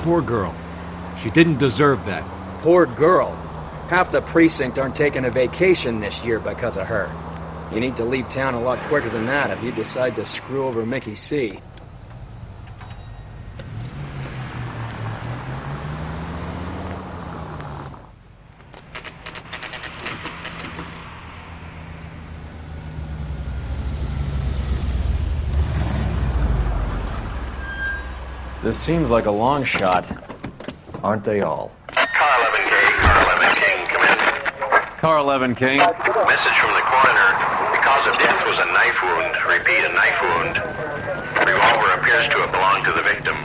Poor girl. She didn't deserve that. Poor girl. Half the precinct aren't taking a vacation this year because of her. You need to leave town a lot quicker than that if you decide to screw over Mickey C. This seems like a long shot. Aren't they all? Car 11K, Car 11 King, come in. Car 11 King. Message from the coroner. The cause of death was a knife wound. Repeat, a knife wound. Revolver appears to have belonged to the victim.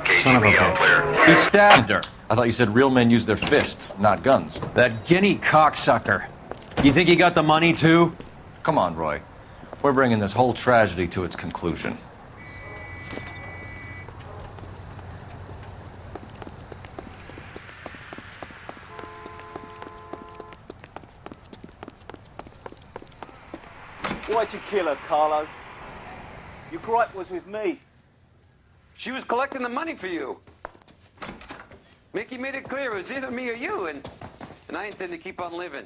Son of a KGB all clear. bitch. He stabbed her. I thought you said real men use their fists, not guns. That guinea cocksucker. You think he got the money too? Come on, Roy. We're bringing this whole tragedy to its conclusion. Why'd you kill her, Carlo? Your gripe was with me. She was collecting the money for you. Mickey made it clear it was either me or you, and I intend to keep on living.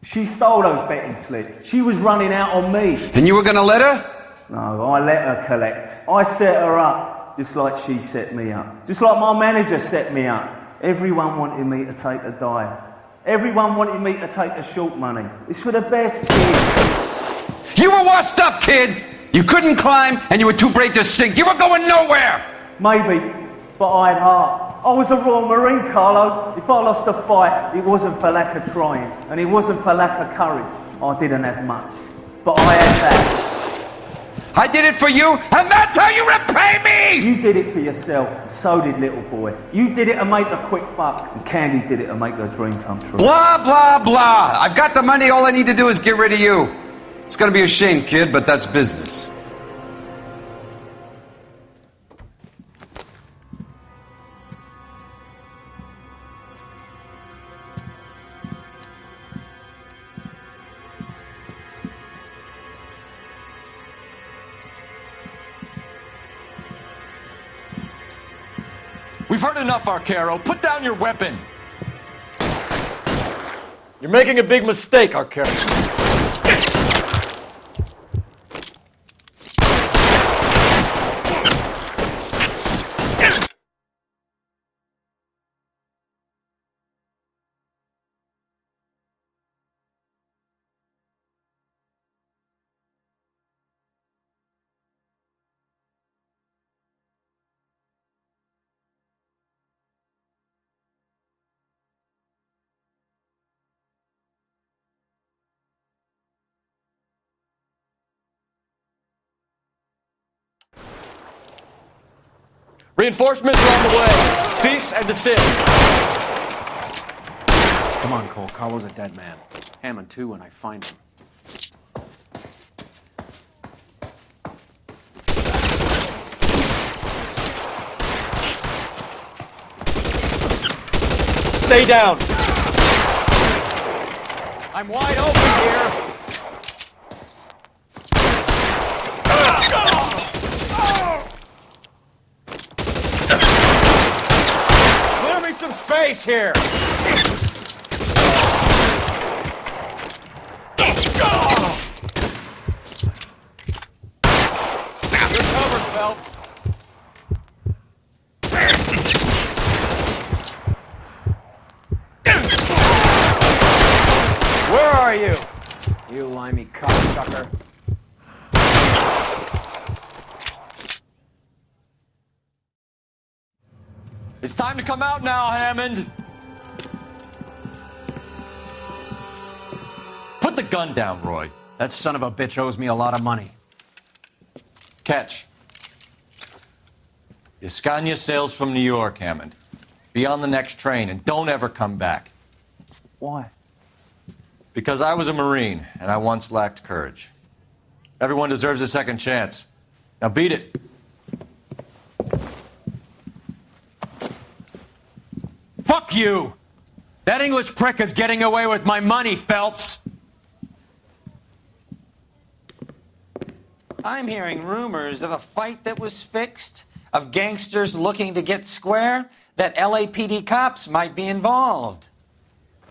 She stole those betting slips. She was running out on me. And you were gonna let her? No, I let her collect. I set her up, just like she set me up. Just like my manager set me up. Everyone wanted me to take a dive. Everyone wanted me to take the short money. It's for the best kid. You were washed up, kid! You couldn't climb, and you were too brave to sink. You were going nowhere! Maybe, but I had heart. I was a Royal Marine, Carlo. If I lost a fight, it wasn't for lack of trying, and it wasn't for lack of courage. I didn't have much, but I had that. I did it for you, and that's how you repay me! You did it for yourself, and so did little boy. You did it to make a quick buck, and Candy did it to make her dream come true. Blah, blah, blah. I've got the money, all I need to do is get rid of you. It's gonna be a shame, kid, but that's business. We've heard enough, Arcaro. Put down your weapon. You're making a big mistake, Arcaro. Reinforcements are on the way. Cease and desist. Come on, Cole. Carlo's a dead man. Hammond too when I find him. Stay down! I'm wide open here. Clear me some space here. You're covered, Phelps. Where are you? You limey cocksucker. It's time to come out now, Hammond. Put the gun down, Roy. That son of a bitch owes me a lot of money. Catch. Escania sails from New York, Hammond. Be on the next train and don't ever come back. Why? Because I was a Marine and I once lacked courage. Everyone deserves a second chance. Now beat it. Fuck you! That English prick is getting away with my money, Phelps. I'm hearing rumors of a fight that was fixed, of gangsters looking to get square, that LAPD cops might be involved.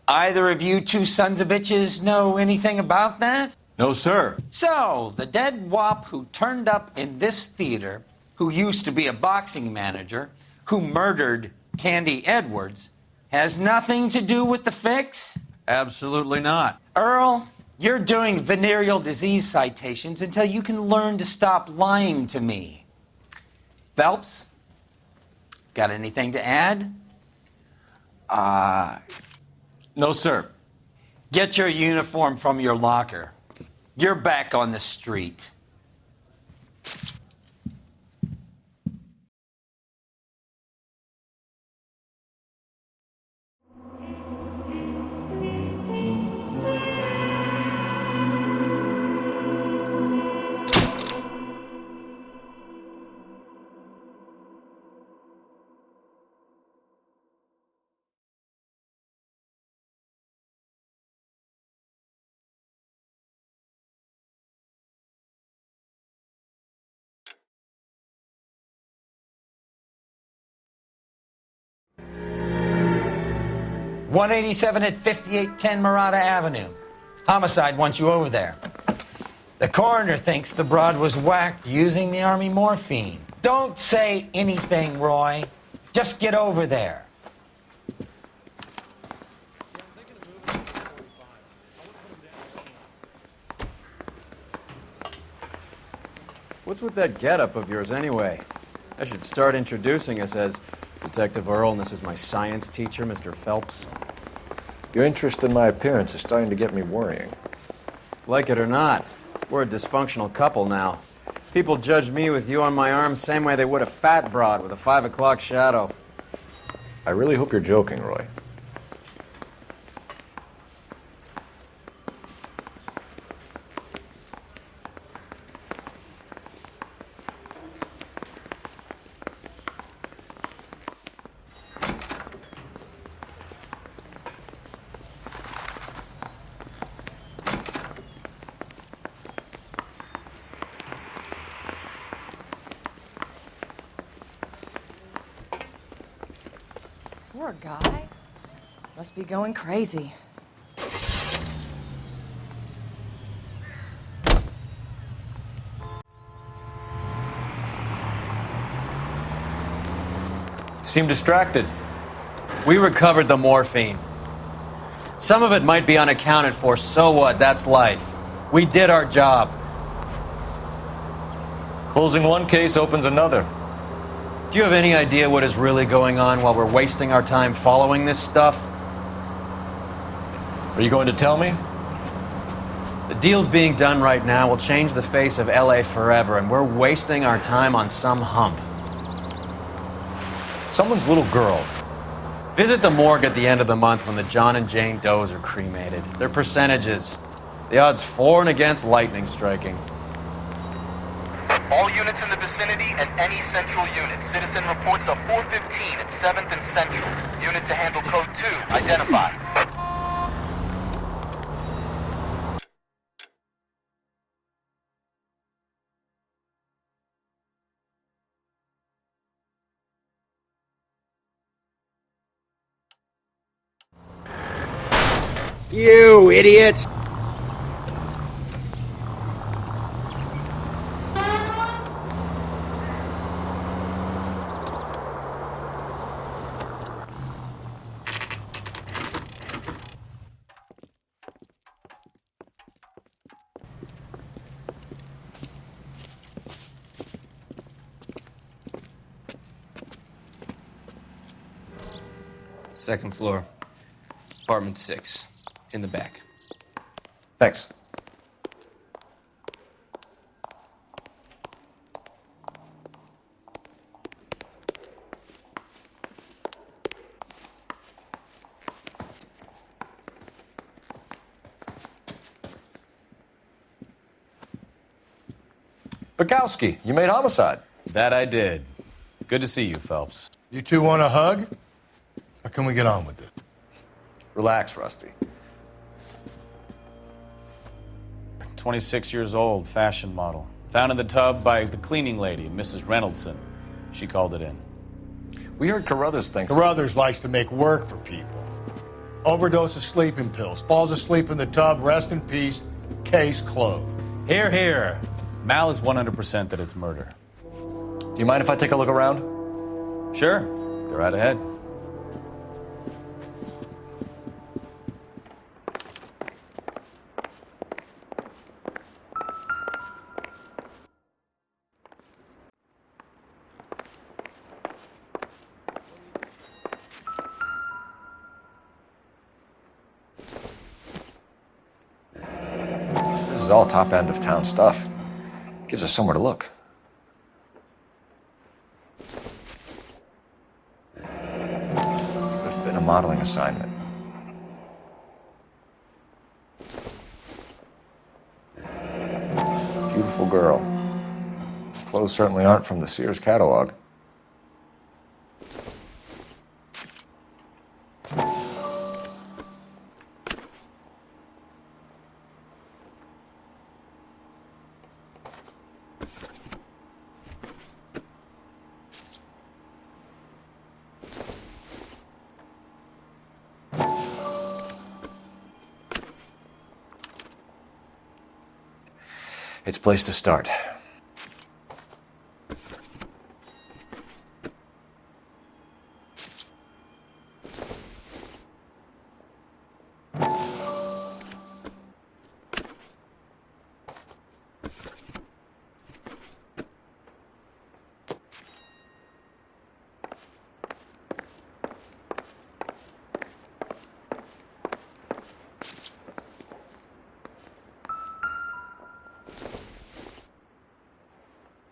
Either of you two sons of bitches know anything about that? No, sir. So, the dead wop who turned up in this theater, who used to be a boxing manager, who murdered Candy Edwards, has nothing to do with the fix? Absolutely not. Earl, you're doing venereal disease citations until you can learn to stop lying to me. Phelps, got anything to add? No, sir. Get your uniform from your locker. You're back on the street. .187 at 5810 Murata Avenue. Homicide wants you over there. The coroner thinks the broad was whacked using the Army morphine. Don't say anything, Roy. Just get over there. What's with that getup of yours anyway? I should start introducing us as Detective Earl, and this is my science teacher, Mr. Phelps. Your interest in my appearance is starting to get me worrying. Like it or not, we're a dysfunctional couple now. People judge me with you on my arm same way they would a fat broad with a 5 o'clock shadow. I really hope you're joking, Roy. Poor guy. Must be going crazy. Seem distracted. We recovered the morphine. Some of it might be unaccounted for, so what? That's life. We did our job. Closing one case opens another. Do you have any idea what is really going on while we're wasting our time following this stuff? Are you going to tell me? The deals being done right now will change the face of LA forever, and we're wasting our time on some hump. Someone's little girl. Visit the morgue at the end of the month when the John and Jane Does are cremated. Their percentages. The odds for and against lightning striking. All units in the vicinity and any central unit. Citizen reports of 415 at 7th and Central. Unit to handle code 2. Identify. You idiot! Second floor, apartment 6, in the back. Thanks. Bukowski, you made homicide. That I did. Good to see you, Phelps. You two want a hug? Or can we get on with it? Relax, Rusty. 26 years old, fashion model. Found in the tub by the cleaning lady, Mrs. Reynoldson. She called it in. We heard Carruthers thinks... Carruthers likes to make work for people. Overdose of sleeping pills. Falls asleep in the tub. Rest in peace. Case closed. Here, here. Mal is 100% that it's murder. Do you mind if I take a look around? Sure. Go right ahead. This is all top end of town stuff. Gives us somewhere to look. There's been a modeling assignment. Beautiful girl. Clothes certainly aren't from the Sears catalog. It's a place to start.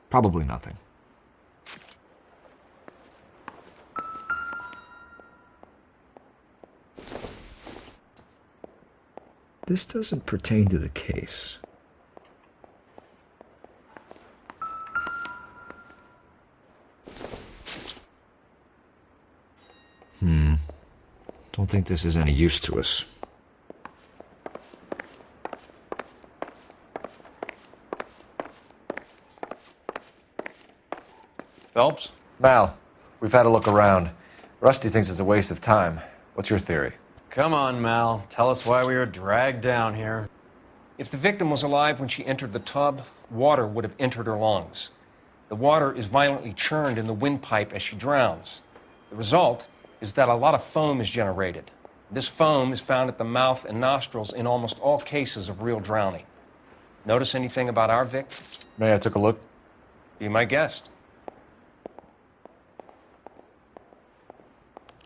Probably nothing. This doesn't pertain to the case. Don't think this is any use to us. Phelps? Mal, we've had a look around. Rusty thinks it's a waste of time. What's your theory? Come on, Mal. Tell us why we were dragged down here. If the victim was alive when she entered the tub, water would have entered her lungs. The water is violently churned in the windpipe as she drowns. The result is that a lot of foam is generated. This foam is found at the mouth and nostrils in almost all cases of real drowning. Notice anything about our Vic? May I took a look? Be my guest.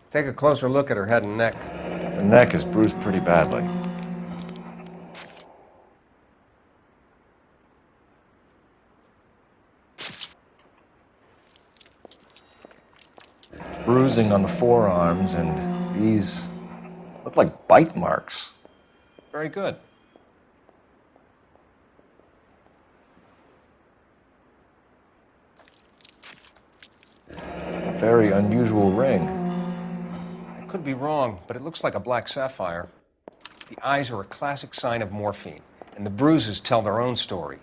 Take a closer look at her head and neck. The neck is bruised pretty badly. Bruising on the forearms, and these look like bite marks. Very good. A very unusual ring. I could be wrong, but it looks like a black sapphire. The eyes are a classic sign of morphine, and the bruises tell their own story.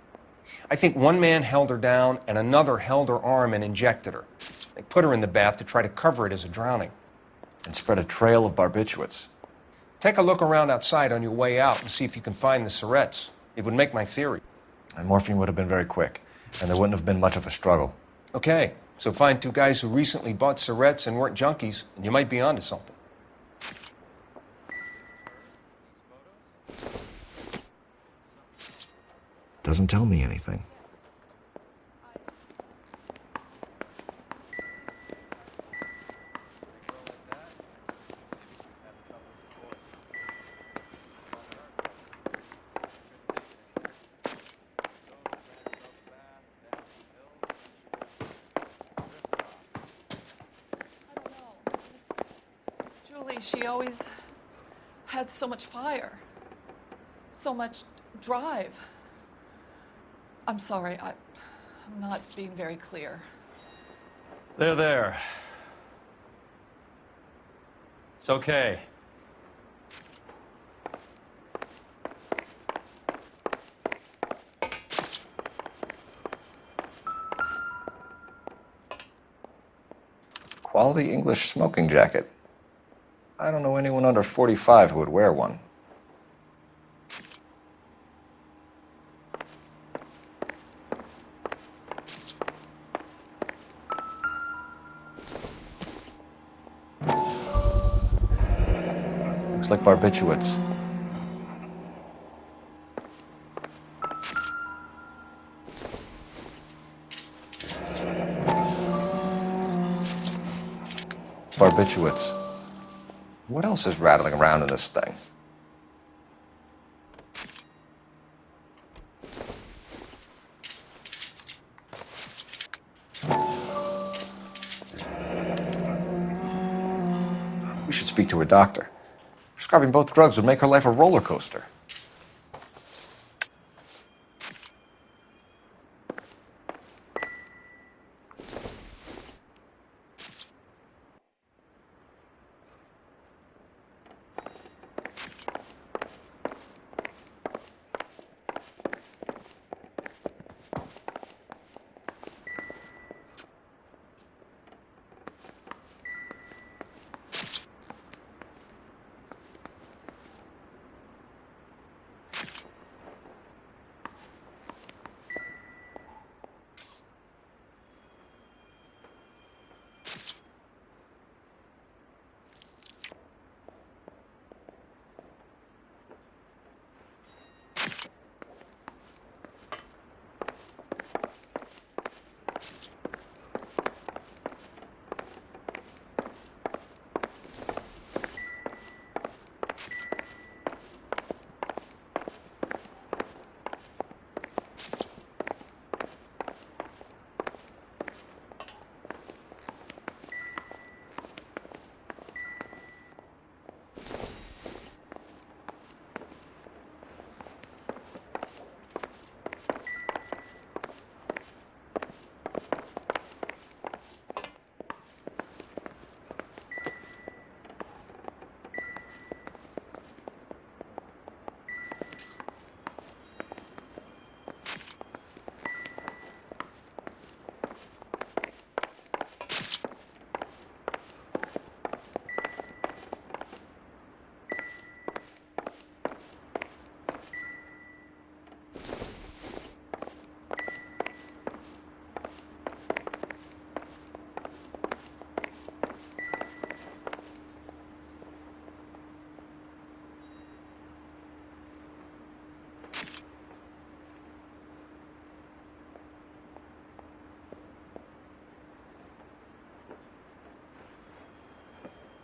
I think one man held her down and another held her arm and injected her. They put her in the bath to try to cover it as a drowning. And spread a trail of barbiturates. Take a look around outside on your way out and see if you can find the syrettes. It would make my theory. And morphine would have been very quick, and there wouldn't have been much of a struggle. Okay, so find two guys who recently bought syrettes and weren't junkies, and you might be onto something. Doesn't tell me anything. Julie, she always had so much fire, so much drive. I'm sorry, I'm not being very clear. There. It's okay. Quality English smoking jacket. I don't know anyone under 45 who would wear one. Looks like barbiturates. Barbiturates. What else is rattling around in this thing? We should speak to her doctor. Prescribing both drugs would make her life a roller coaster.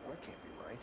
That can't be right.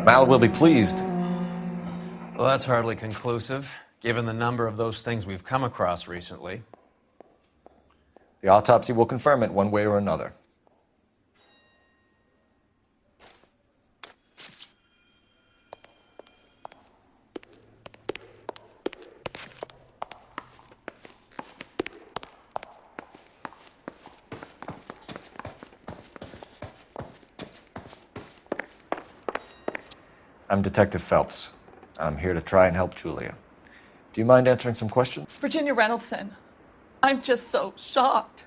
Mal will be pleased. Well, that's hardly conclusive, given the number of those things we've come across recently. The autopsy will confirm it one way or another. I'm Detective Phelps. I'm here to try and help Julia. Do you mind answering some questions? Virginia Reynoldson, I'm just so shocked.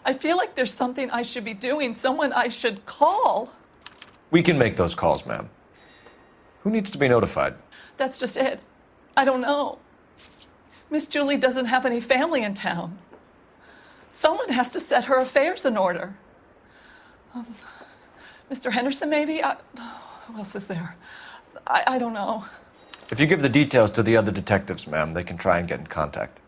I feel like there's something I should be doing, someone I should call. We can make those calls, ma'am. Who needs to be notified? That's just it. I don't know. Miss Julie doesn't have any family in town. Someone has to set her affairs in order. Mr. Henderson, maybe? Who else is there? I don't know. If you give the details to the other detectives, ma'am, they can try and get in contact.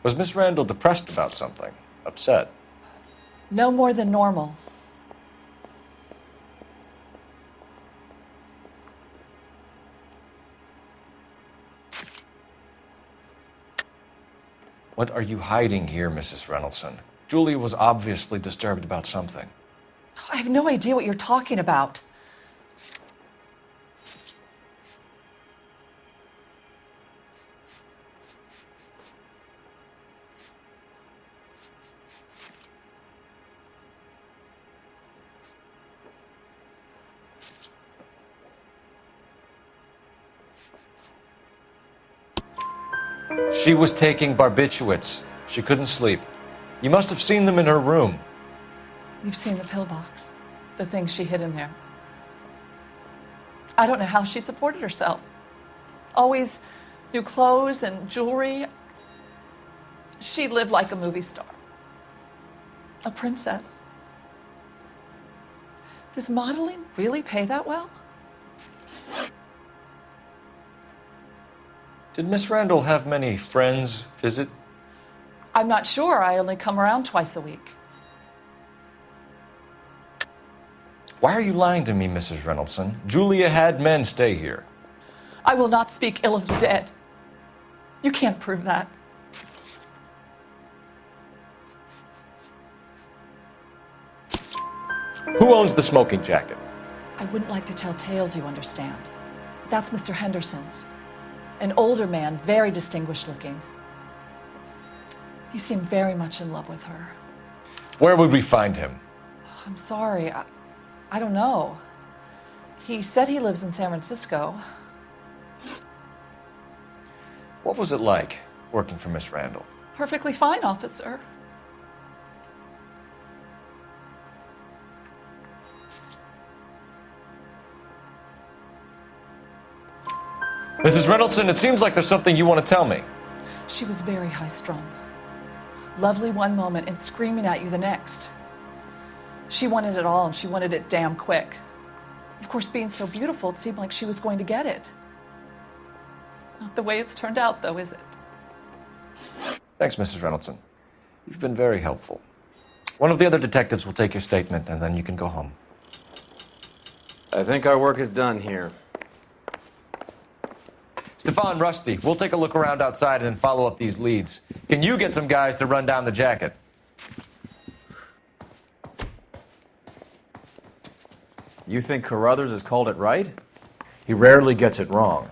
Was Miss Randall depressed about something? Upset? No more than normal. What are you hiding here, Mrs. Reynoldson? Julia was obviously disturbed about something. I have no idea what you're talking about. She was taking barbiturates. She couldn't sleep. You must have seen them in her room. You've seen the pillbox, the things she hid in there. I don't know how she supported herself. Always new clothes and jewelry. She lived like a movie star. A princess. Does modeling really pay that well? Did Miss Randall have many friends visit? I'm not sure. I only come around twice a week. Why are you lying to me, Mrs. Reynoldson? Julia had men stay here. I will not speak ill of the dead. You can't prove that. Who owns the smoking jacket? I wouldn't like to tell tales, you understand. That's Mr. Henderson's. An older man, very distinguished looking. He seemed very much in love with her. Where would we find him? I'm sorry, I don't know. He said he lives in San Francisco. What was it like working for Miss Randall? Perfectly fine, officer. Mrs. Reynoldson, it seems like there's something you want to tell me. She was very high-strung. Lovely one moment and screaming at you the next. She wanted it all, and she wanted it damn quick. Of course, being so beautiful, it seemed like she was going to get it. Not the way it's turned out, though, is it? Thanks, Mrs. Reynoldson. You've been very helpful. One of the other detectives will take your statement, and then you can go home. I think our work is done here. Stefan, Rusty, we'll take a look around outside and then follow up these leads. Can you get some guys to run down the jacket? You think Carruthers has called it right? He rarely gets it wrong.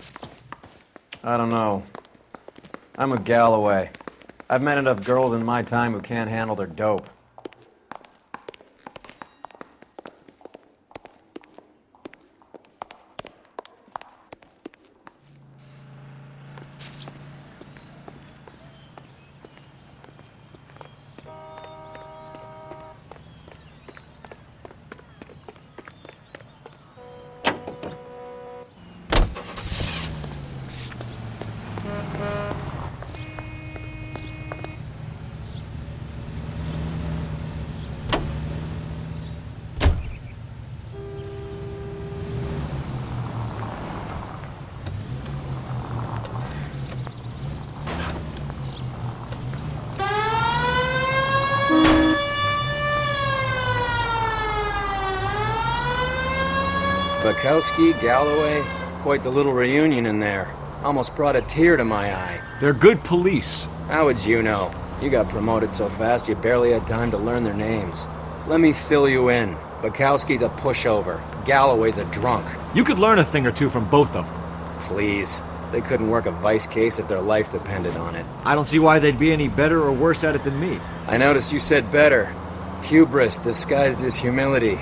I don't know. I'm a Galloway. I've met enough girls in my time who can't handle their dope. Bukowski, Galloway, quite the little reunion in there. Almost brought a tear to my eye. They're good police. How would you know? You got promoted so fast you barely had time to learn their names. Let me fill you in. Bukowski's a pushover. Galloway's a drunk. You could learn a thing or two from both of them. Please. They couldn't work a vice case if their life depended on it. I don't see why they'd be any better or worse at it than me. I noticed you said better. Hubris disguised as humility.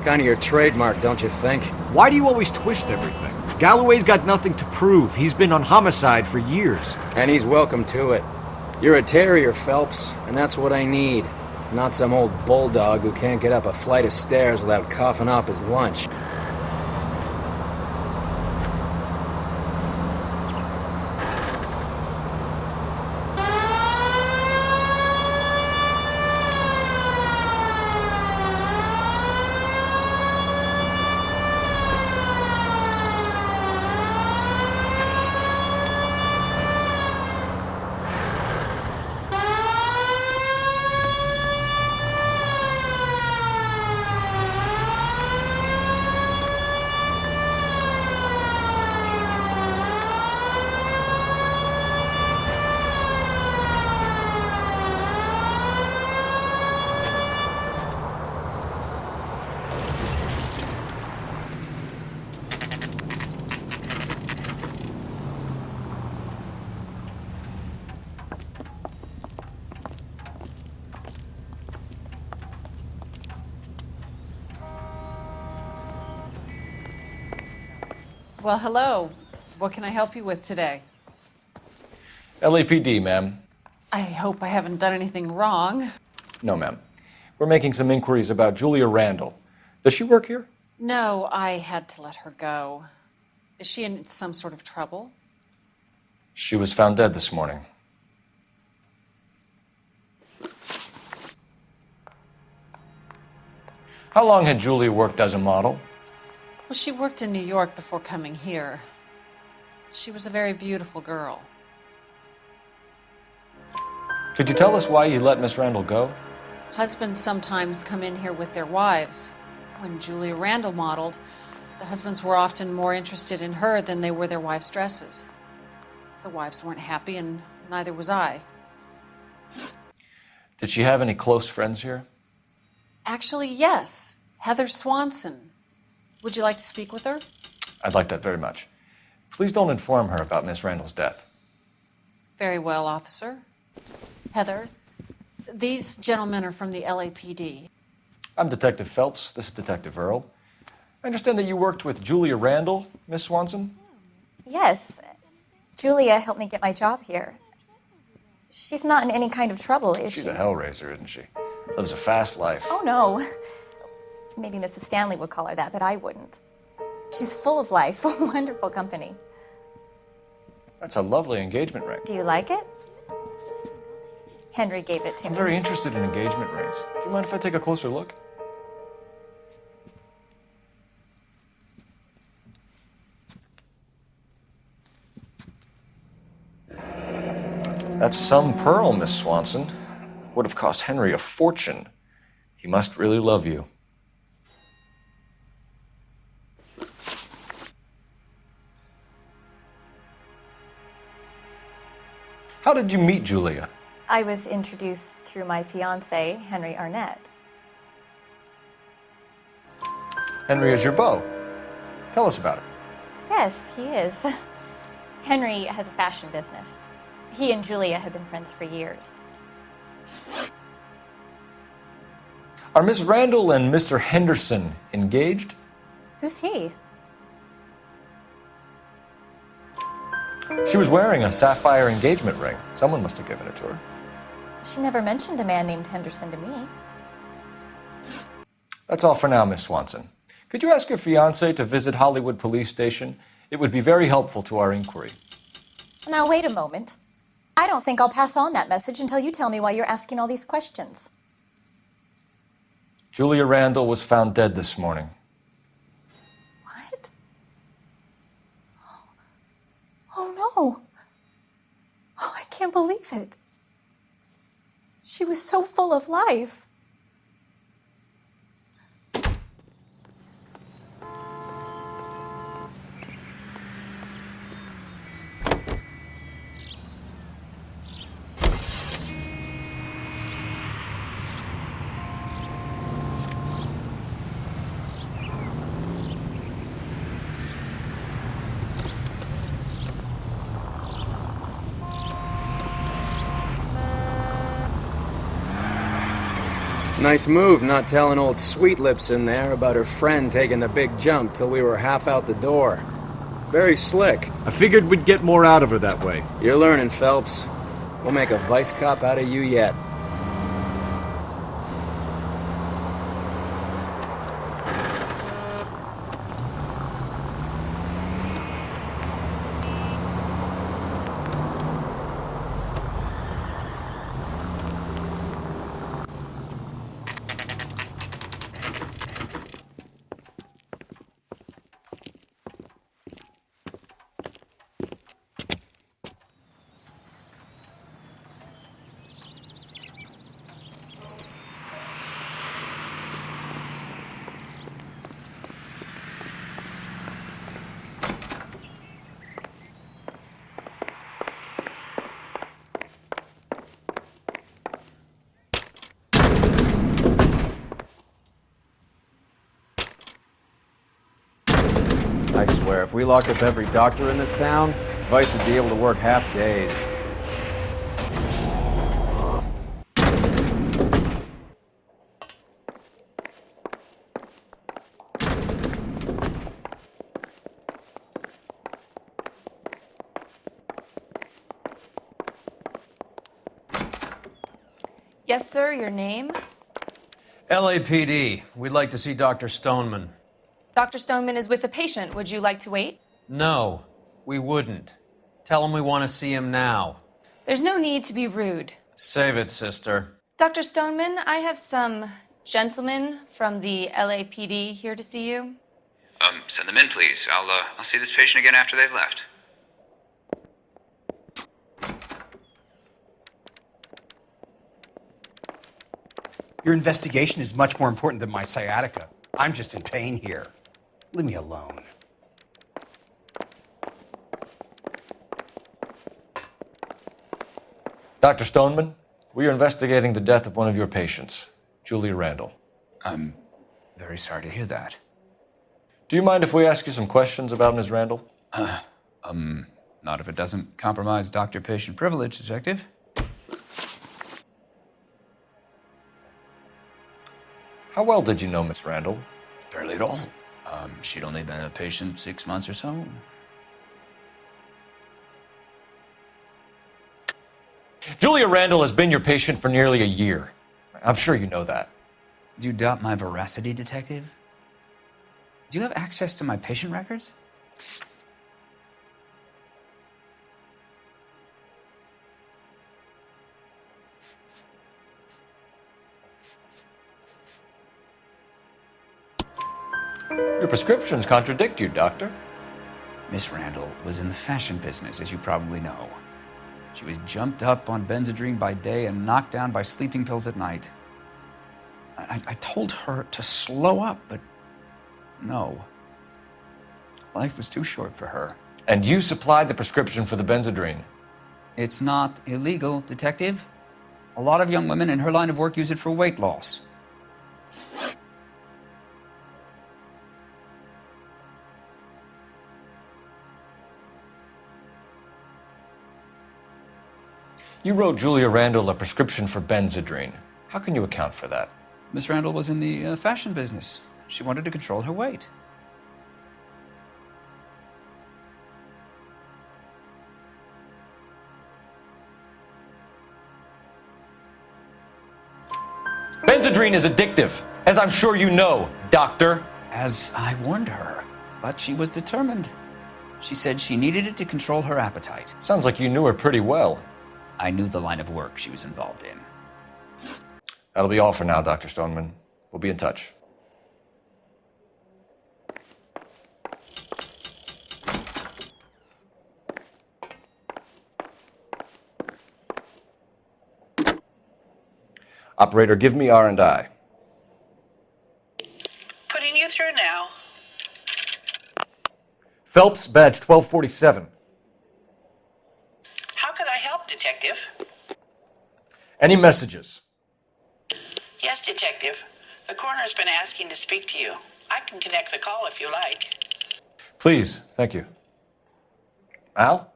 Kind of your trademark, don't you think? Why do you always twist everything? Galloway's got nothing to prove. He's been on homicide for years. And he's welcome to it. You're a terrier, Phelps, and that's what I need. Not some old bulldog who can't get up a flight of stairs without coughing up his lunch. Well, hello. What can I help you with today? LAPD, ma'am. I hope I haven't done anything wrong. No, ma'am. We're making some inquiries about Julia Randall. Does she work here? No, I had to let her go. Is she in some sort of trouble? She was found dead this morning. How long had Julia worked as a model? Well, she worked in New York before coming here. She was a very beautiful girl. Could you tell us why you let Miss Randall go? Husbands sometimes come in here with their wives. When Julia Randall modeled, the husbands were often more interested in her than they were their wives' dresses. The wives weren't happy, and neither was I. Did she have any close friends here? Actually, yes. Heather Swanson. Would you like to speak with her? I'd like that very much. Please don't inform her about Miss Randall's death. Very well, officer. Heather, these gentlemen are from the LAPD. I'm Detective Phelps. This is Detective Earl. I understand that you worked with Julia Randall, Miss Swanson? Yes. Julia helped me get my job here. She's not in any kind of trouble, is she? She's a hellraiser, isn't she? Lives a fast life. Oh, no. Maybe Mrs. Stanley would call her that, but I wouldn't. She's full of life, wonderful company. That's a lovely engagement ring. Do you like it? Henry gave it to I'm me. very interested in engagement rings. Do you mind if I take a closer look? That's some pearl, Miss Swanson. Would have cost Henry a fortune. He must really love you. How did you meet Julia? I was introduced through my fiancé, Henry Arnett. Henry is your beau. Tell us about it. Yes, he is. Henry has a fashion business. He and Julia have been friends for years. Are Miss Randall and Mr. Henderson engaged? Who's he? She was wearing a sapphire engagement ring. Someone must have given it to her. She never mentioned a man named Henderson to me. That's all for now, Miss Swanson. Could you ask your fiancé to visit Hollywood Police Station? It would be very helpful to our inquiry. Now, wait a moment. I don't think I'll pass on that message until you tell me why you're asking all these questions. Julia Randall was found dead this morning. What? Oh, no. Oh, I can't believe it. She was so full of life. Nice move not telling old Sweet Lips in there about her friend taking the big jump till we were half out the door. Very slick. I figured we'd get more out of her that way. You're learning, Phelps. We'll make a vice cop out of you yet. I swear, if we locked up every doctor in this town, Vice would be able to work half days. Yes, sir, your name? LAPD. We'd like to see Dr. Stoneman. Dr. Stoneman is with a patient. Would you like to wait? No, we wouldn't. Tell him we want to see him now. There's no need to be rude. Save it, sister. Dr. Stoneman, I have some gentlemen from the LAPD here to see you. Send them in, please. I'll see this patient again after they've left. Your investigation is much more important than my sciatica. I'm just in pain here. Leave me alone. Dr. Stoneman, we are investigating the death of one of your patients, Julia Randall. I'm very sorry to hear that. Do you mind if we ask you some questions about Ms. Randall? Not if it doesn't compromise doctor-patient privilege, Detective. How well did you know Miss Randall? Barely at all. She'd only been a patient 6 months or so. Julia Randall has been your patient for nearly a year. I'm sure you know that. Do you doubt my veracity, Detective? Do you have access to my patient records? Your prescriptions contradict you, Doctor. Miss Randall was in the fashion business, as you probably know. She was jumped up on Benzedrine by day and knocked down by sleeping pills at night. I told her to slow up, but no. Life was too short for her. And you supplied the prescription for the Benzedrine? It's not illegal, Detective. A lot of young women in her line of work use it for weight loss. You wrote Julia Randall a prescription for Benzedrine. How can you account for that? Miss Randall was in the fashion business. She wanted to control her weight. Benzedrine is addictive, as I'm sure you know, Doctor. As I warned her, but she was determined. She said she needed it to control her appetite. Sounds like you knew her pretty well. I knew the line of work she was involved in. That'll be all for now, Dr. Stoneman. We'll be in touch. Operator, give me R&I. Putting you through now. Phelps, badge 1247. How could I help, Detective? Any messages? Yes, Detective. The coroner's been asking to speak to you. I can connect the call if you like. Please, thank you. Al?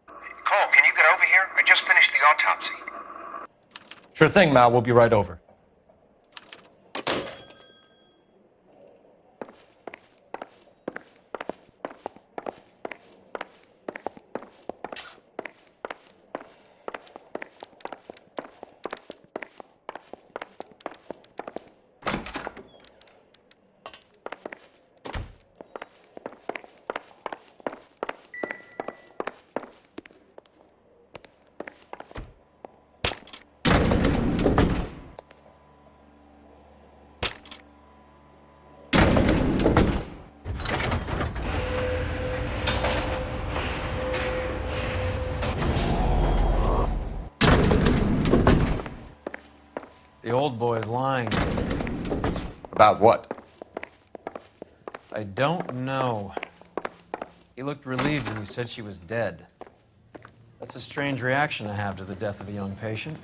Cole, can you get over here? I just finished the autopsy. Sure thing, Mal. We'll be right over. The old boy is lying. About what? I don't know. He looked relieved when you said she was dead. That's a strange reaction to have to the death of a young patient.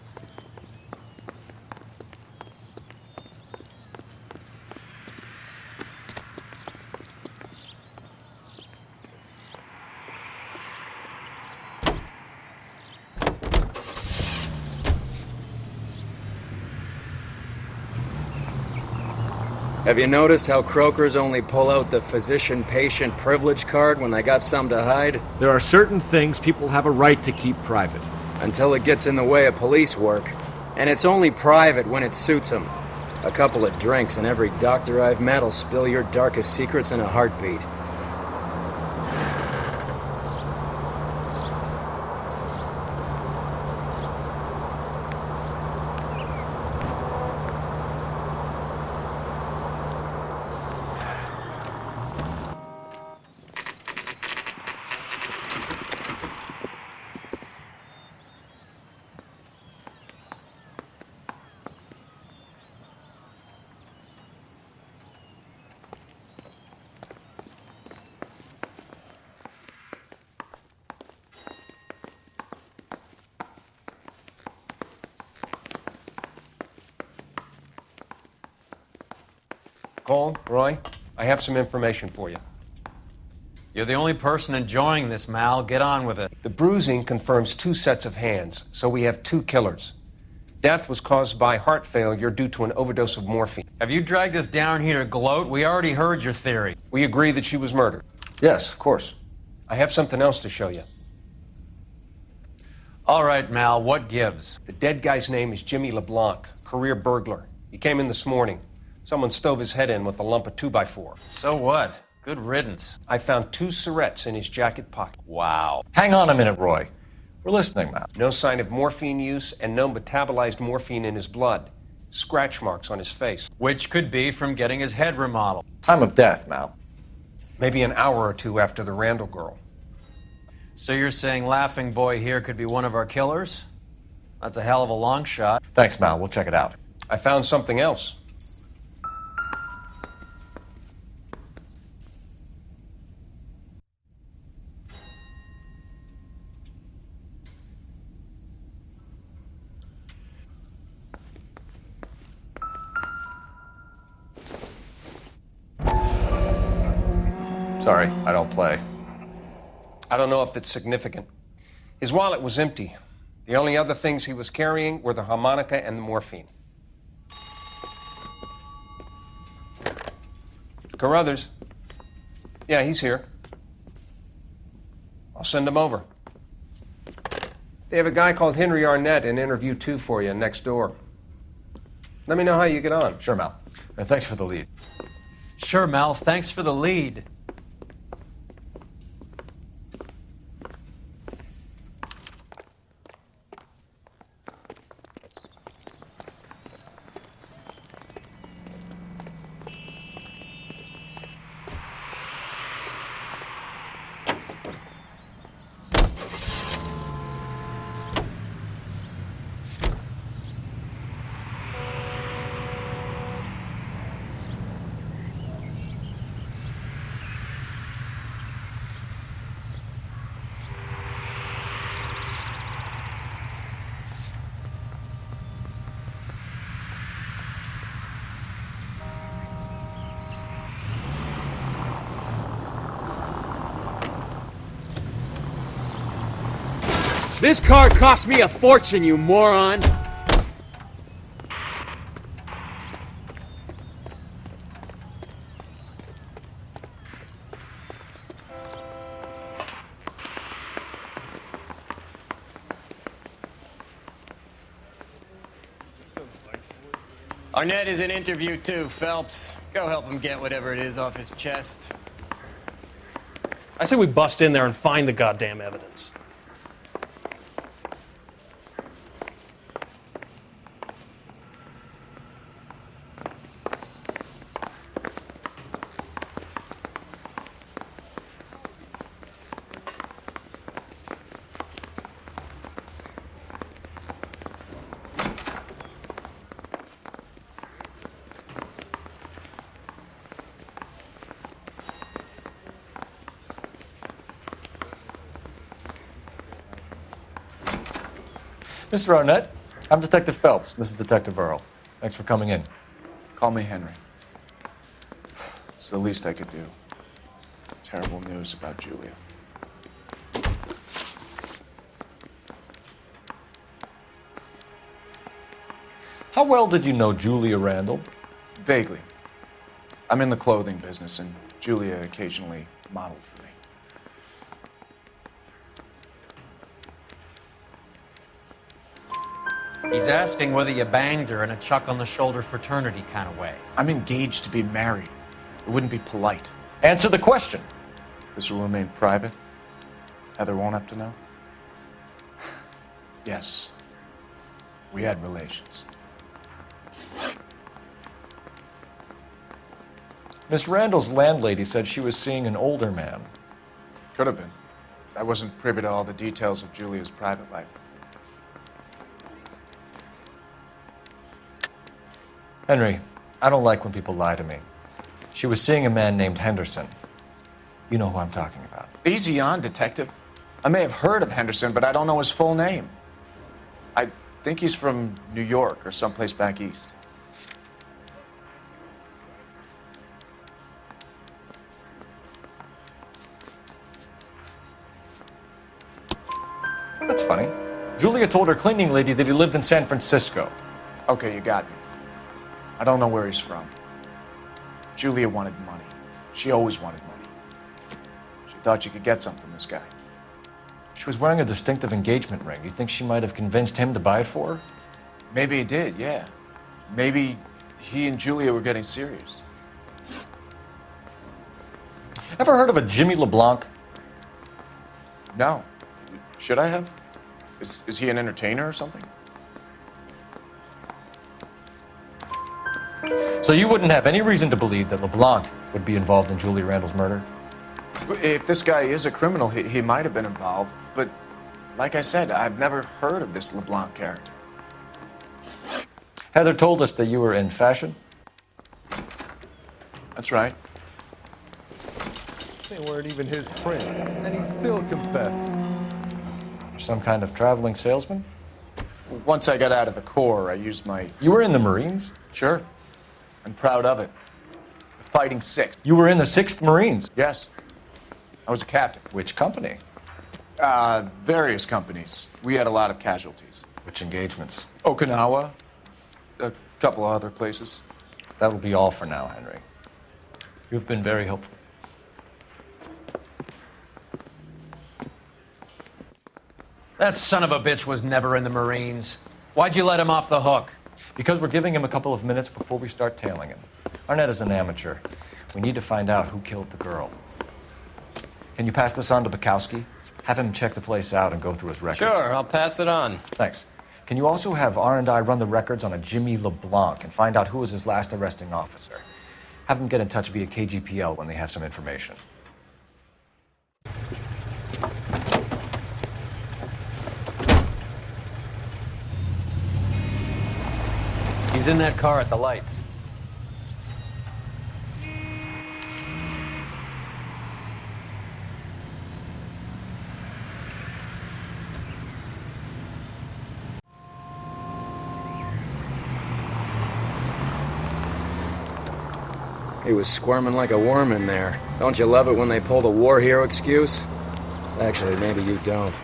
Have you noticed how croakers only pull out the physician-patient privilege card when they got something to hide? There are certain things people have a right to keep private. Until it gets in the way of police work. And it's only private when it suits them. A couple of drinks and every doctor I've met will spill your darkest secrets in a heartbeat. Cole, Roy, I have some information for you. You're the only person enjoying this, Mal. Get on with it. The bruising confirms 2 sets of hands, so we have 2 killers. Death was caused by heart failure due to an overdose of morphine. Have you dragged us down here to gloat? We already heard your theory. We agree that she was murdered. Yes, of course. I have something else to show you. All right, Mal, what gives? The dead guy's name is Jimmy LeBlanc, career burglar. He came in this morning. Someone stove his head in with a lump of 2x4. So what? Good riddance. I found 2 syrettes in his jacket pocket. Wow. Hang on a minute, Roy. We're listening, Mal. No sign of morphine use and no metabolized morphine in his blood. Scratch marks on his face. Which could be from getting his head remodeled. Time of death, Mal. Maybe an hour or 2 after the Randall girl. So you're saying Laughing Boy here could be one of our killers? That's a hell of a long shot. Thanks, Mal. We'll check it out. I found something else. Sorry, I don't play. I don't know if it's significant. His wallet was empty. The only other things he was carrying were the harmonica and the morphine. Carruthers. Yeah, he's here. I'll send him over. They have a guy called Henry Arnett in interview 2 for you next door. Let me know how you get on. Sure, Mal. And thanks for the lead. Sure, Mal. Thanks for the lead. This car cost me a fortune, you moron! Arnett is in interview 2, Phelps. Go help him get whatever it is off his chest. I say we bust in there and find the goddamn evidence. Mr. Arnett, I'm Detective Phelps. This is Detective Earl. Thanks for coming in. Call me Henry. It's the least I could do. Terrible news about Julia. How well did you know Julia Randall? Vaguely. I'm in the clothing business, and Julia occasionally modeled for me. He's asking whether you banged her in a chuck-on-the-shoulder fraternity kind of way. I'm engaged to be married. It wouldn't be polite. Answer the question. This will remain private? Heather won't have to know? Yes. We had relations. Miss Randall's landlady said she was seeing an older man. Could have been. I wasn't privy to all the details of Julia's private life. Henry, I don't like when people lie to me. She was seeing a man named Henderson. You know who I'm talking about. Easy on, Detective. I may have heard of Henderson, but I don't know his full name. I think he's from New York or someplace back east. That's funny. Julia told her cleaning lady that he lived in San Francisco. Okay, you got me. I don't know where he's from. Julia wanted money. She always wanted money. She thought she could get some from this guy. She was wearing a distinctive engagement ring. You think she might have convinced him to buy it for her? Maybe he did, yeah. Maybe he and Julia were getting serious. Ever heard of a Jimmy LeBlanc? No. Should I have? Is he an entertainer or something? So you wouldn't have any reason to believe that LeBlanc would be involved in Julia Randall's murder? If this guy is a criminal, he might have been involved. But like I said, I've never heard of this LeBlanc character. Heather told us that you were in fashion. That's right. They weren't even his print, and he still confessed. Some kind of traveling salesman? Once I got out of the Corps, I used my... You were in the Marines? Sure. I'm proud of it. Fighting 6th. You were in the 6th Marines? Yes. I was a captain. Which company? Various companies. We had a lot of casualties. Which engagements? Okinawa. A couple of other places. That will be all for now, Henry. You've been very helpful. That son of a bitch was never in the Marines. Why'd you let him off the hook? Because we're giving him a couple of minutes before we start tailing him. Arnett is an amateur. We need to find out who killed the girl. Can you pass this on to Bukowski? Have him check the place out and go through his records. Sure, I'll pass it on. Thanks. Can you also have R&I run the records on a Jimmy LeBlanc and find out who was his last arresting officer? Have them get in touch via KGPL when they have some information. He's in that car at the lights. He was squirming like a worm in there. Don't you love it when they pull the war hero excuse? Actually, maybe you don't.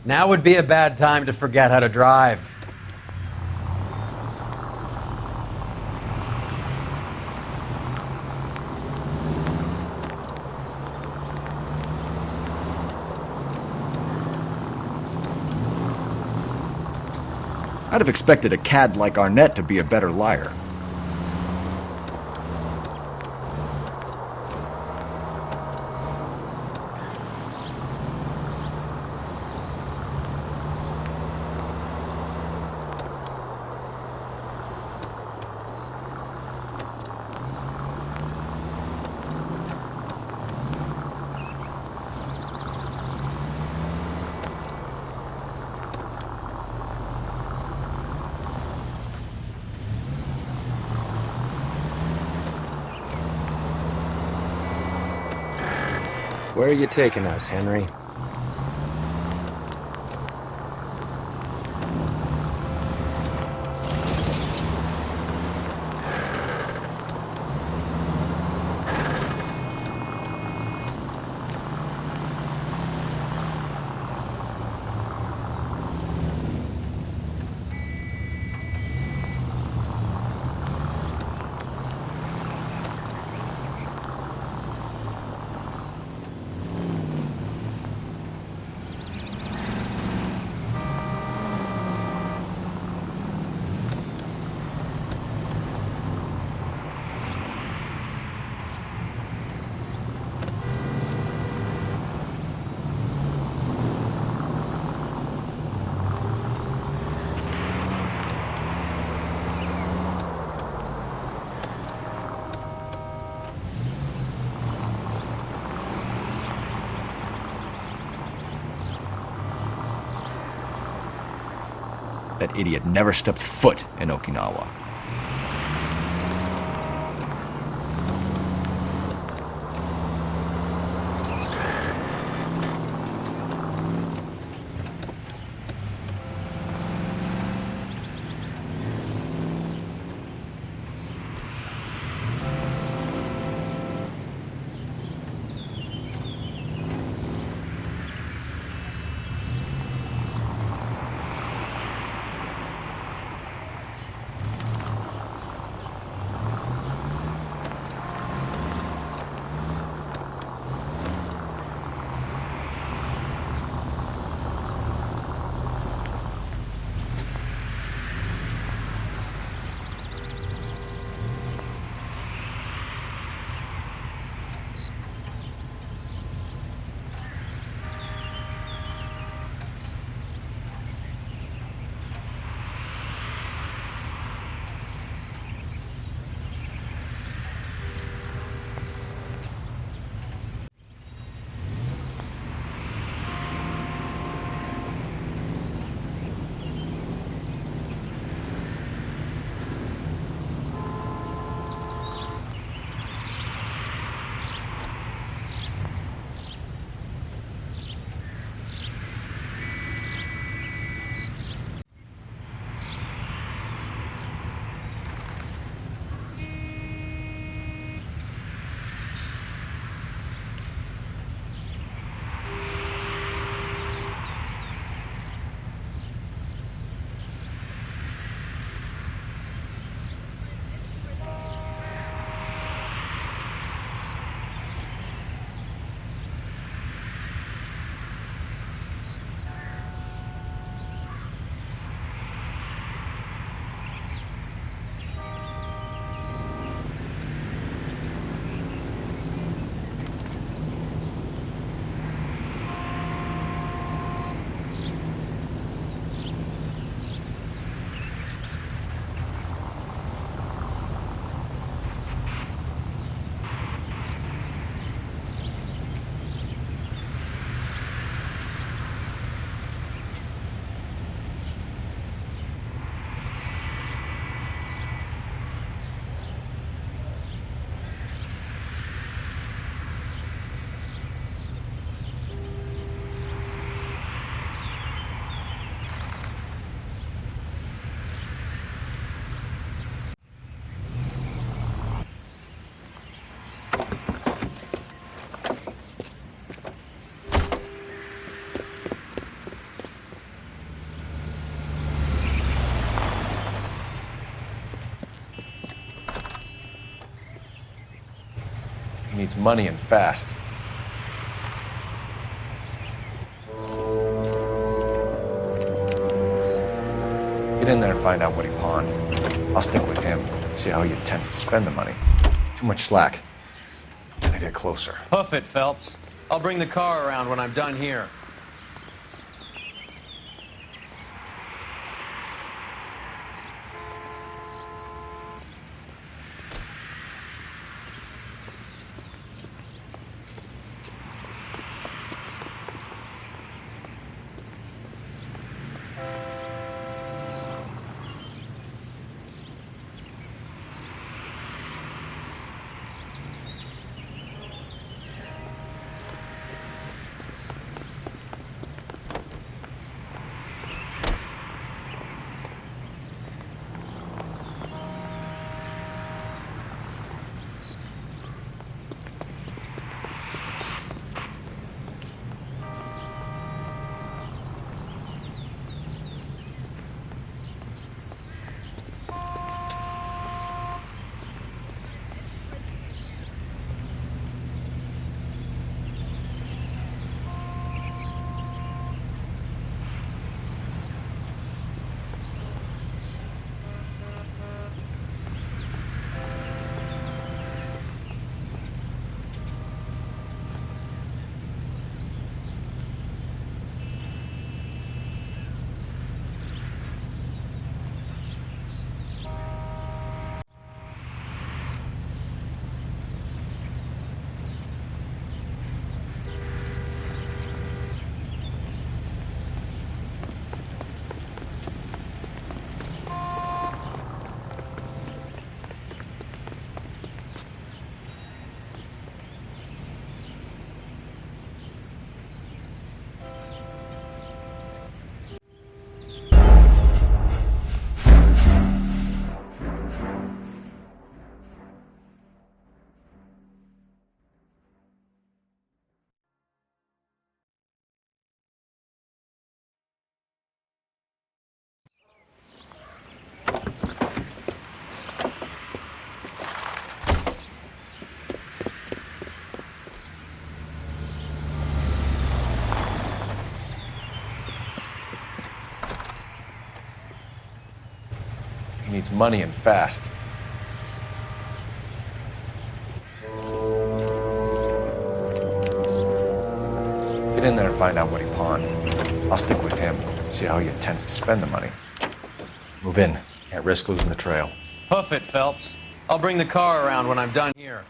Now would be a bad time to forget how to drive. I'd have expected a cad like Arnett to be a better liar. Where are you taking us, Henry? That idiot never stepped foot in Okinawa. He needs money and fast. Get in there and find out what he pawned. I'll stick with him, see how he intends to spend the money. Too much slack. Gotta get closer. Hoof it, Phelps. I'll bring the car around when I'm done here. He needs money and fast. Get in there and find out what he pawned. I'll stick with him, see how he intends to spend the money. Move in. Can't risk losing the trail. Hoof it, Phelps. I'll bring the car around when I'm done here.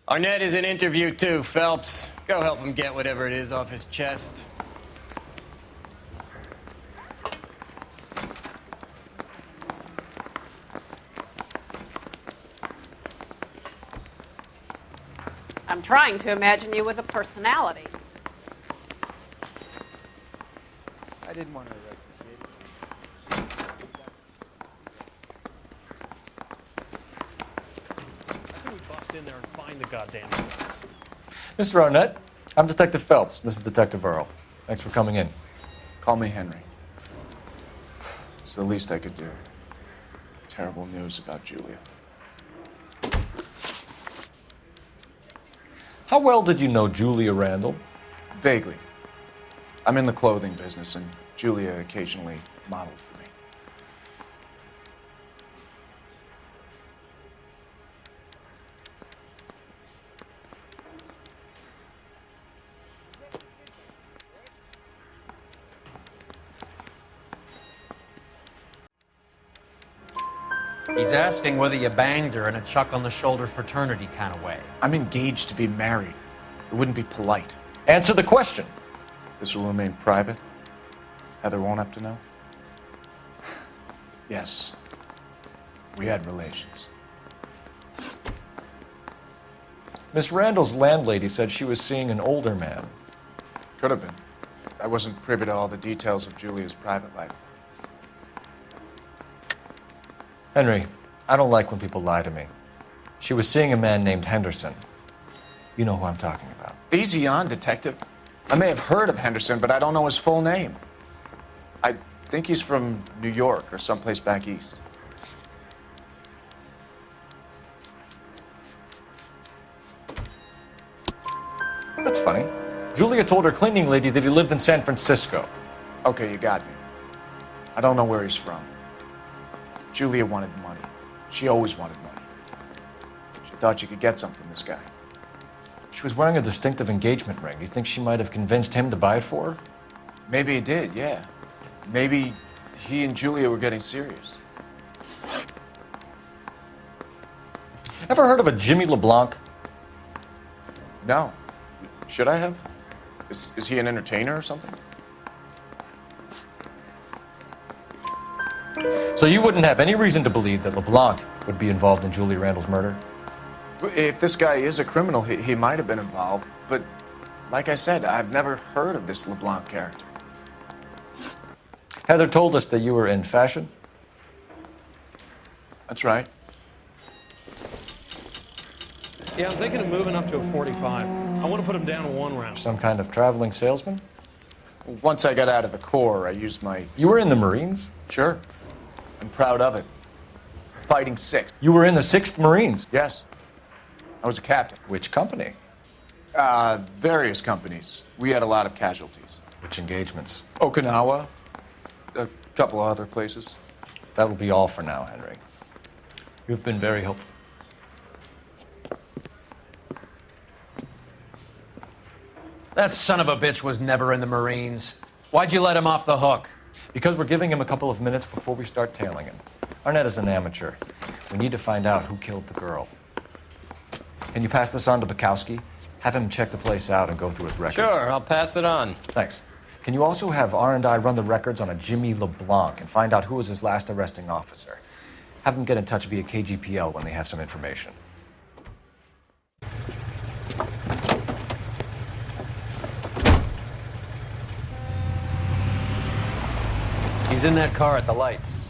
Arnett is in interview too, Phelps. Go help him get whatever it is off his chest. I'm trying to imagine you with a personality. I didn't want to arrest the kid. I think we bust in there and find the goddamn evidence. Mr. Arnett, I'm Detective Phelps. This is Detective Earl. Thanks for coming in. Call me Henry. It's the least I could do. Terrible news about Julia. How well did you know Julia Randall? Vaguely. I'm in the clothing business, and Julia occasionally modeled for me. He's asking whether you banged her in a chuck on the shoulder fraternity kind of way. I'm engaged to be married. It wouldn't be polite. Answer the question. This will remain private. Heather won't have to know. Yes. We had relations. Miss Randall's landlady said she was seeing an older man. Could have been. I wasn't privy to all the details of Julia's private life. Henry, I don't like when people lie to me. She was seeing a man named Henderson. You know who I'm talking about. Easy on, Detective. I may have heard of Henderson, but I don't know his full name. I think he's from New York or someplace back east. That's funny. Julia told her cleaning lady that he lived in San Francisco. Okay, you got me. I don't know where he's from. Julia wanted money. She always wanted money. She thought she could get some from this guy. She was wearing a distinctive engagement ring. Do you think she might have convinced him to buy it for her? Maybe he did, yeah. Maybe he and Julia were getting serious. Ever heard of a Jimmy LeBlanc? No. Should I have? Is he an entertainer or something? So you wouldn't have any reason to believe that LeBlanc would be involved in Julia Randall's murder? If this guy is a criminal, he might have been involved. But like I said, I've never heard of this LeBlanc character. Heather told us that you were in fashion. That's right. Yeah, I'm thinking of moving up to a 45. I want to put him down to one round. Some kind of traveling salesman? Once I got out of the Corps, I used my... You were in the Marines? Sure. I'm proud of it. Fighting 6th. You were in the 6th Marines? Yes. I was a captain. Which company? Various companies. We had a lot of casualties. Which engagements? Okinawa. A couple of other places. That will be all for now, Henry. You've been very helpful. That son of a bitch was never in the Marines. Why'd you let him off the hook? Because we're giving him a couple of minutes before we start tailing him. Arnett is an amateur. We need to find out who killed the girl. Can you pass this on to Bukowski? Have him check the place out and go through his records. Sure, I'll pass it on. Thanks. Can you also have R&I run the records on a Jimmy LeBlanc and find out who was his last arresting officer? Have them get in touch via KGPL when they have some information. He's in that car at the lights.